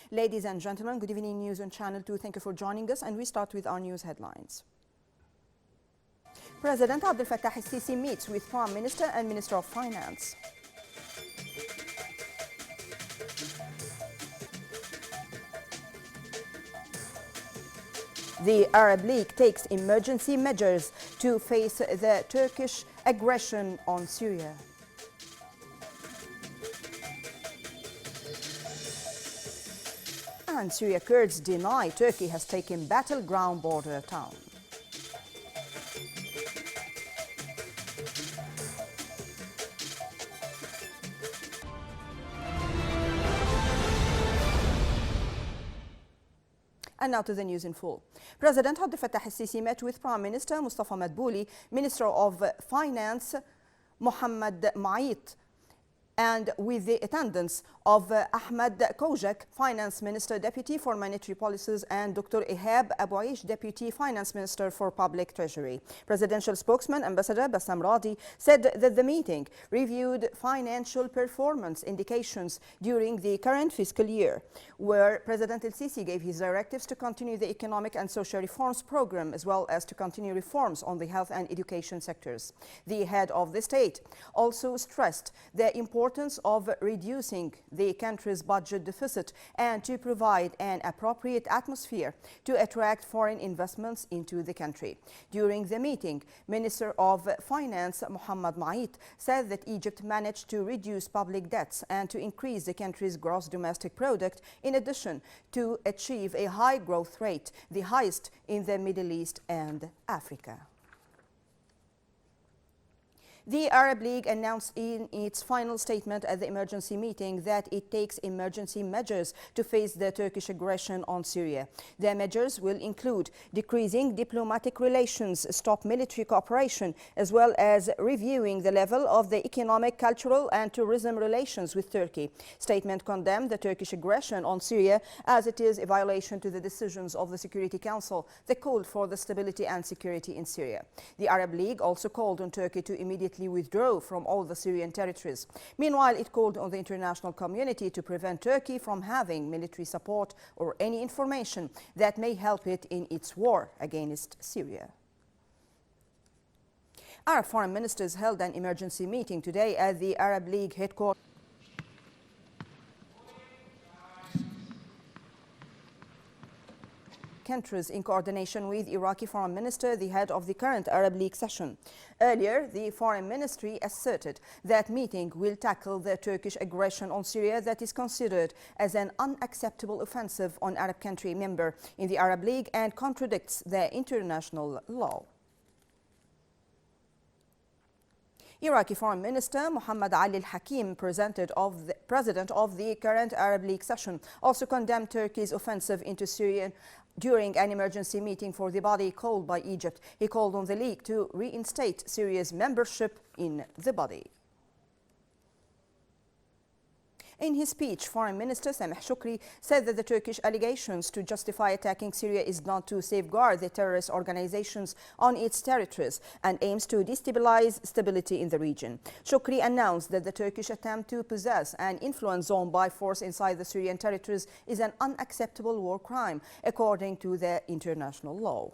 Ladies and gentlemen, good evening. News on Channel 2. Thank you for joining us, and we start with our news headlines. President Abdel Fattah al-Sisi meets with Prime Minister and Minister of Finance. The Arab League takes emergency measures to face the Turkish aggression on Syria. And Syria Kurds deny Turkey has taken battleground border town. And now to the news in full. President Abdel Fattah al-Sisi met with Prime Minister Mustafa Madbouli, Minister of Finance Mohammed Maït, and with the attendance of Ahmed Kojak, Finance Minister Deputy for Monetary Policies, and Dr. Ihab Abouish, Deputy Finance Minister for Public Treasury. Presidential spokesman Ambassador Bassam Radi said that the meeting reviewed financial performance indications during the current fiscal year, where President al-Sisi gave his directives to continue the economic and social reforms program, as well as to continue reforms on the health and education sectors. The head of the state also stressed the importance of reducing the country's budget deficit and to provide an appropriate atmosphere to attract foreign investments into the country. During the meeting, Minister of Finance Mohammed Maït said that Egypt managed to reduce public debts and to increase the country's gross domestic product, in addition to achieve a high growth rate, the highest in the Middle East and Africa. The Arab League announced in its final statement at the emergency meeting that it takes emergency measures to face the Turkish aggression on Syria. The measures will include decreasing diplomatic relations, stop military cooperation, as well as reviewing the level of the economic, cultural and tourism relations with Turkey. Statement condemned the Turkish aggression on Syria as it is a violation to the decisions of the Security Council that called for the stability and security in Syria. The Arab League also called on Turkey to immediately withdraw from all the Syrian territories. Meanwhile, it called on the international community to prevent Turkey from having military support or any information that may help it in its war against Syria. Arab foreign ministers held an emergency meeting today at the Arab League headquarters. Countries in coordination with Iraqi Foreign Minister, the head of the current Arab League session. Earlier, the Foreign Ministry asserted that meeting will tackle the Turkish aggression on Syria that is considered as an unacceptable offensive on Arab country member in the Arab League and contradicts the international law. Iraqi Foreign Minister Muhammad Ali al-Hakim, president of the current Arab League session, also condemned Turkey's offensive into Syria during an emergency meeting for the body called by Egypt. He called on the League to reinstate Syria's membership in the body. In his speech, Foreign Minister Sameh Shoukry said that the Turkish allegations to justify attacking Syria is not to safeguard the terrorist organizations on its territories and aims to destabilize stability in the region. Shoukry announced that the Turkish attempt to possess an influence zone by force inside the Syrian territories is an unacceptable war crime, according to the international law.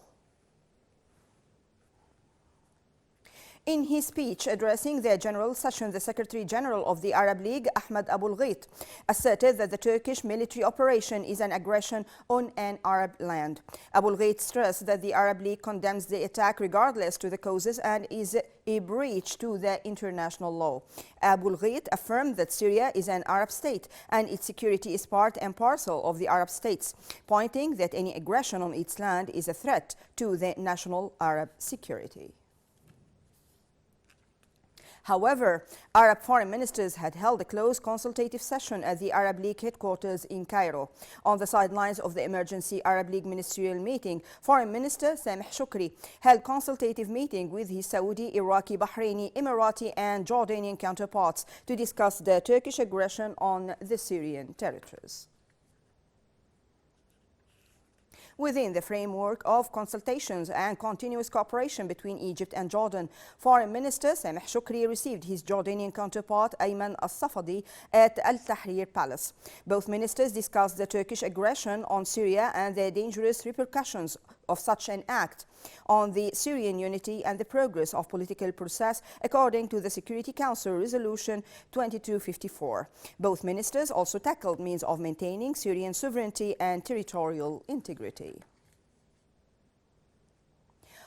In his speech addressing the General Session, the Secretary General of the Arab League, Ahmed Abulghait, asserted that the Turkish military operation is an aggression on an Arab land. Abulghait stressed that the Arab League condemns the attack regardless to the causes and is a breach to the international law. Abulghait affirmed that Syria is an Arab state and its security is part and parcel of the Arab states, pointing that any aggression on its land is a threat to the national Arab security. However, Arab foreign ministers had held a close consultative session at the Arab League headquarters in Cairo. On the sidelines of the emergency Arab League ministerial meeting, Foreign Minister Sameh Shoukry held consultative meeting with his Saudi, Iraqi, Bahraini, Emirati and Jordanian counterparts to discuss the Turkish aggression on the Syrian territories. within the framework of consultations and continuous cooperation between Egypt and Jordan. Foreign Minister Sameh Shukri received his Jordanian counterpart Ayman al-Safadi at Al-Tahrir Palace. Both ministers discussed the Turkish aggression on Syria and the dangerous repercussions of such an act on the Syrian unity and the progress of political process according to the Security Council Resolution 2254. Both ministers also tackled means of maintaining Syrian sovereignty and territorial integrity.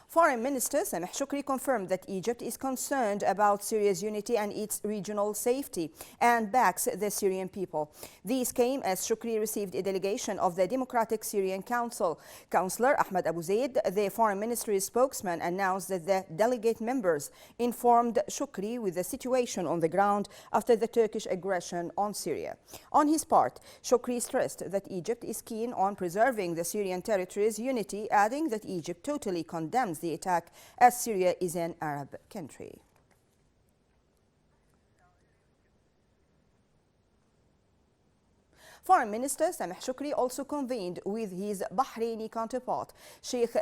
Foreign Minister Sameh Shukri confirmed that Egypt is concerned about Syria's unity and its regional safety and backs the Syrian people. These came as Shukri received a delegation of the Democratic Syrian Council. Councillor Ahmed Abu Zaid, the Foreign Ministry's spokesman, announced that the delegate members informed Shukri with the situation on the ground after the Turkish aggression on Syria. On his part, Shukri stressed that Egypt is keen on preserving the Syrian territory's unity, adding that Egypt totally condemns the attack as Syria is an Arab country. Foreign Minister Sameh Shukri also convened with his Bahraini counterpart, Sheikh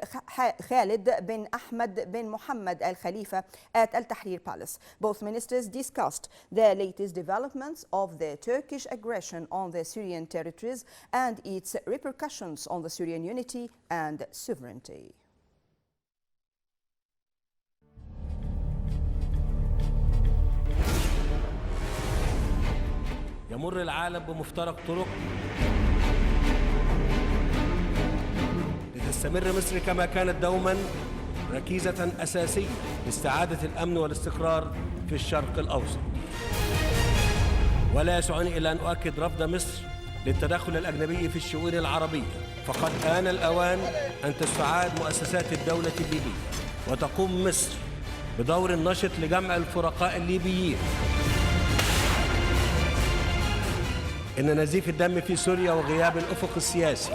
Khalid bin Ahmed bin Mohammed Al Khalifa at Al Tahrir Palace. Both ministers discussed the latest developments of the Turkish aggression on the Syrian territories and its repercussions on the Syrian unity and sovereignty. يمر العالم بمفترق طرق لتستمر مصر كما كانت دوما ركيزة أساسية لاستعادة الأمن والاستقرار في الشرق الأوسط. ولا يسعني إلا أن أؤكد رفض مصر للتدخل الأجنبي في الشؤون العربية، فقد آن الأوان أن تستعاد مؤسسات الدولة الليبية وتقوم مصر بدور نشط لجمع الفرقاء الليبيين. إن نزيف الدم في سوريا وغياب الأفق السياسي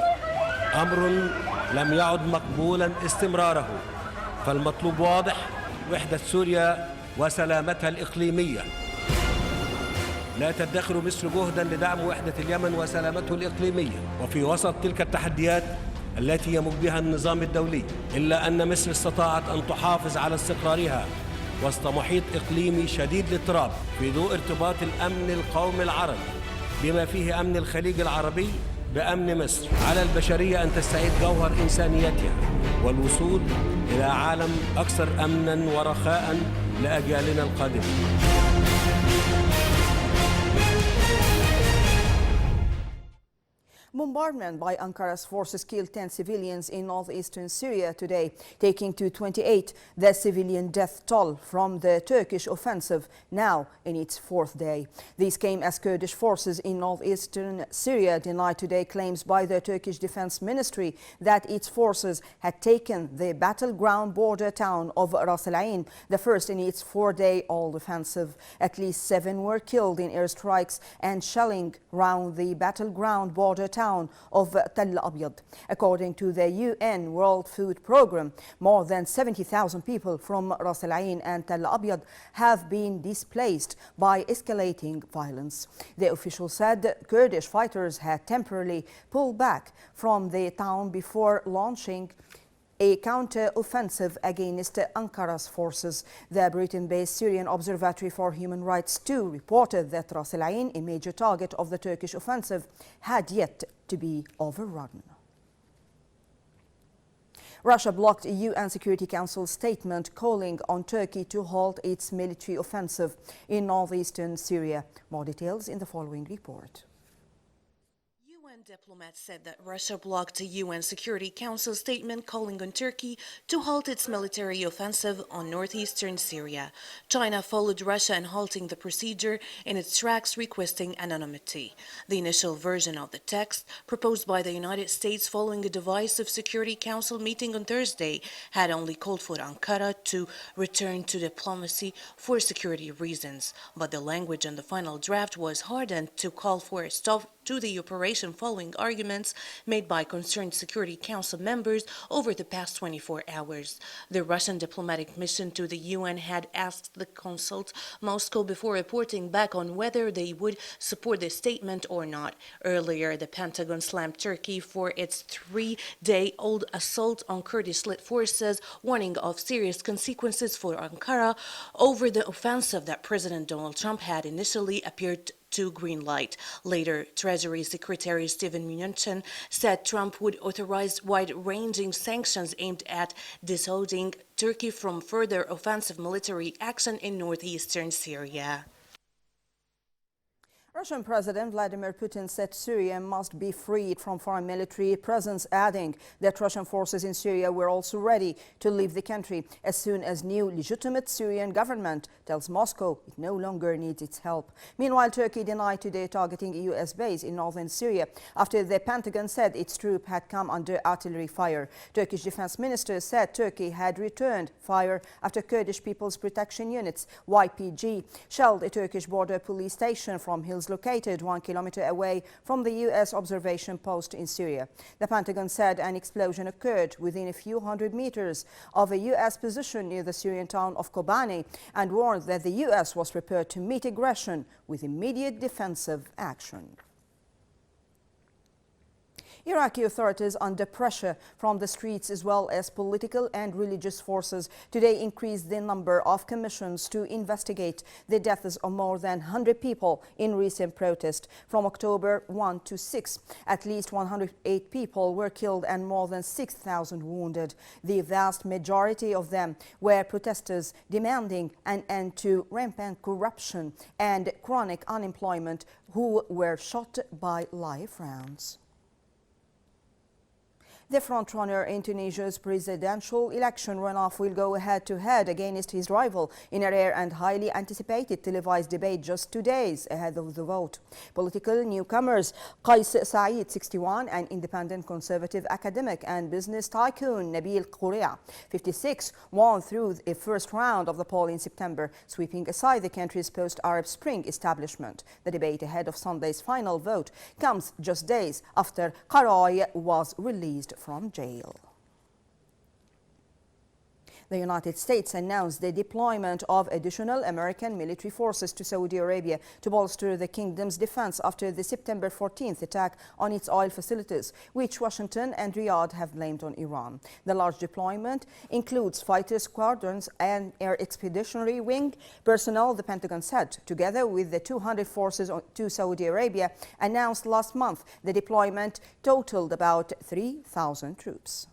أمر لم يعد مقبولا استمراره، فالمطلوب واضح: وحدة سوريا وسلامتها الإقليمية. لا تدخر مصر جهدا لدعم وحدة اليمن وسلامته الإقليمية. وفي وسط تلك التحديات التي يموج بها النظام الدولي، إلا أن مصر استطاعت أن تحافظ على استقرارها وسط محيط إقليمي شديد الاضطراب في ضوء ارتباط الأمن القومي العربي بما فيه أمن الخليج العربي بأمن مصر. على البشرية أن تستعيد جوهر إنسانيتها والوصول إلى عالم أكثر أمناً ورخاءً لأجيالنا القادمة. Bombardment by Ankara's forces killed 10 civilians in northeastern Syria today, taking to 28 the civilian death toll from the Turkish offensive, now in its fourth day. These came as Kurdish forces in northeastern Syria denied today claims by the Turkish Defense Ministry that its forces had taken the battleground border town of Ras Al Ain, the first in its four-day-old offensive. At least 7 were killed in airstrikes and shelling round the battleground border town of Tell Abyad. According to the UN World Food Programme, more than 70,000 people from Ras Al Ain and Tell Abyad have been displaced by escalating violence. The official said Kurdish fighters had temporarily pulled back from the town before launching a counter-offensive against Ankara's forces. The Britain-based Syrian Observatory for Human Rights too reported that Ras Al Ain, a major target of the Turkish offensive, had yet to be overrun. Russia blocked a UN Security Council statement calling on Turkey to halt its military offensive in northeastern Syria. More details in the following report. Diplomats said that Russia blocked a UN Security Council statement calling on Turkey to halt its military offensive on northeastern Syria. China followed Russia in halting the procedure in its tracks, requesting anonymity. The initial version of the text, proposed by the United States following a divisive Security Council meeting on Thursday, had only called for Ankara to return to diplomacy for security reasons. But the language in the final draft was hardened to call for a stop to the operation following arguments made by concerned Security Council members over the past 24 hours. The Russian diplomatic mission to the UN had asked the consult Moscow before reporting back on whether they would support the statement or not. Earlier, the Pentagon slammed Turkey for its 3-day-old assault on Kurdish-led forces, warning of serious consequences for Ankara over the offensive that President Donald Trump had initially appeared to greenlight. Later, Treasury Secretary Steven Mnuchin said Trump would authorize wide-ranging sanctions aimed at dissuading Turkey from further offensive military action in northeastern Syria. Russian President Vladimir Putin said Syria must be freed from foreign military presence, adding that Russian forces in Syria were also ready to leave the country as soon as new legitimate Syrian government tells Moscow it no longer needs its help. Meanwhile, Turkey denied today targeting a U.S. base in northern Syria after the Pentagon said its troops had come under artillery fire. Turkish defense minister said Turkey had returned fire after Kurdish People's Protection Units, YPG, shelled a Turkish border police station from hills located 1 kilometer away from the U.S. observation post in Syria. The Pentagon said an explosion occurred within a few hundred meters of a U.S. position near the Syrian town of Kobani and warned that the U.S. was prepared to meet aggression with immediate defensive action. Iraqi authorities, under pressure from the streets as well as political and religious forces, today increased the number of commissions to investigate the deaths of more than 100 people in recent protests from October 1 to 6. At least 108 people were killed and more than 6,000 wounded. The vast majority of them were protesters demanding an end to rampant corruption and chronic unemployment who were shot by live rounds. The frontrunner in Tunisia's presidential election runoff will go head-to-head against his rival in a rare and highly anticipated televised debate just 2 days ahead of the vote. Political newcomers Qais Said, 61, an independent conservative academic, and business tycoon Nabil Qourea, 56, won through a first round of the poll in September, sweeping aside the country's post-Arab Spring establishment. The debate ahead of Sunday's final vote comes just days after Qourea was released from jail. The United States announced the deployment of additional American military forces to Saudi Arabia to bolster the kingdom's defense after the September 14th attack on its oil facilities, which Washington and Riyadh have blamed on Iran. The large deployment includes fighter squadrons and air expeditionary wing personnel, the Pentagon said, together with the 200 forces to Saudi Arabia announced last month. The deployment totaled about 3,000 troops.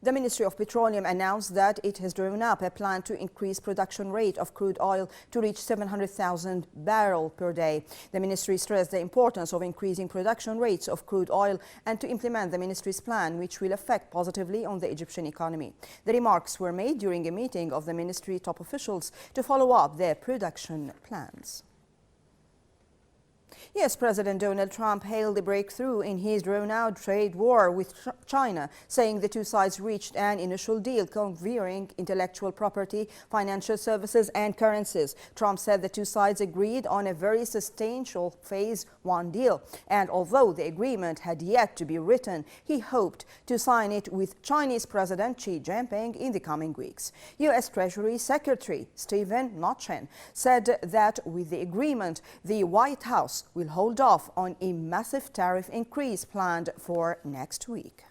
The Ministry of Petroleum announced that it has drawn up a plan to increase production rate of crude oil to reach 700,000 barrels per day. The ministry stressed the importance of increasing production rates of crude oil and to implement the ministry's plan, which will affect positively on the Egyptian economy. The remarks were made during a meeting of the ministry top officials to follow up their production plans. Yes, President Donald Trump hailed a breakthrough in his drawn-out trade war with China, saying the two sides reached an initial deal covering intellectual property, financial services and currencies. Trump said the two sides agreed on a very substantial Phase 1 deal, and although the agreement had yet to be written, he hoped to sign it with Chinese President Xi Jinping in the coming weeks. U.S. Treasury Secretary Steven Mnuchin said that with the agreement, the White House will hold off on a massive tariff increase planned for next week.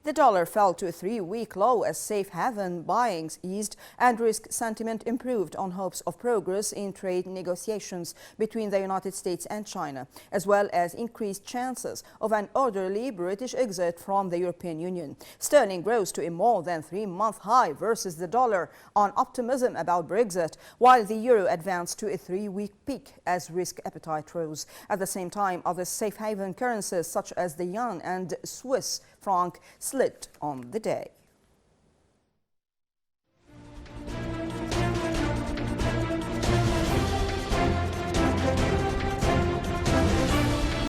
The dollar fell to a 3-week low as safe haven buyings eased and risk sentiment improved on hopes of progress in trade negotiations between the United States and China, as well as increased chances of an orderly British exit from the European Union. Sterling rose to a more than 3-month high versus the dollar on optimism about Brexit, while the euro advanced to a 3-week peak as risk appetite rose. At the same time, other safe haven currencies such as the yuan and Swiss franc slipped on the day.